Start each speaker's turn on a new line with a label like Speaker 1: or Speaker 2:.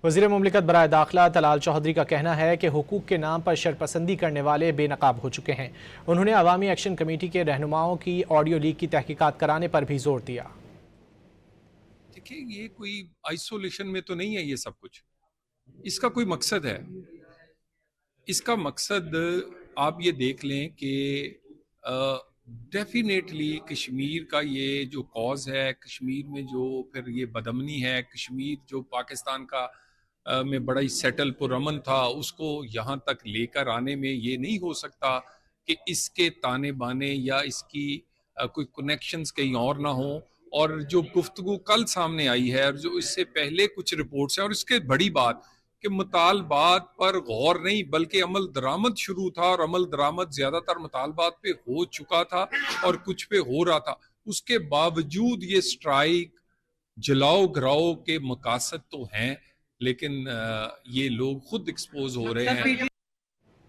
Speaker 1: وزیر مملکت برائے داخلہ طلال چودھری کا کہنا ہے کہ حقوق کے نام پر شرپسندی کرنے والے بے نقاب ہو چکے ہیں۔ انہوں نے عوامی ایکشن کمیٹی کے رہنماؤں کی آڈیو لیک کی تحقیقات کرانے پر بھی زور دیا۔
Speaker 2: دیکھیں، یہ کوئی آئسولیشن میں تو نہیں ہے، یہ سب کچھ اس کا کوئی مقصد ہے۔ اس کا مقصد آپ یہ دیکھ لیں کہ ڈیفینیٹلی کشمیر کا یہ جو کاز ہے، کشمیر میں جو پھر یہ بدامنی ہے، کشمیر جو پاکستان کا میں بڑا ہی سیٹل پرامن تھا، اس کو یہاں تک لے کر آنے میں یہ نہیں ہو سکتا کہ اس کے تانے بانے یا اس کی کوئی کنیکشنز کہیں اور نہ ہوں۔ اور جو گفتگو کل سامنے آئی ہے اور جو اس سے پہلے کچھ رپورٹس ہیں، اور اس کے بڑی بات کہ مطالبات پر غور نہیں بلکہ عمل درآمد شروع تھا، اور عمل درآمد زیادہ تر مطالبات پہ ہو چکا تھا اور کچھ پہ ہو رہا تھا، اس کے باوجود یہ سٹرائک جلاؤ گھراؤ کے مقاصد تو ہیں، لیکن یہ لوگ خود ایکسپوز ہو رہے ہیں۔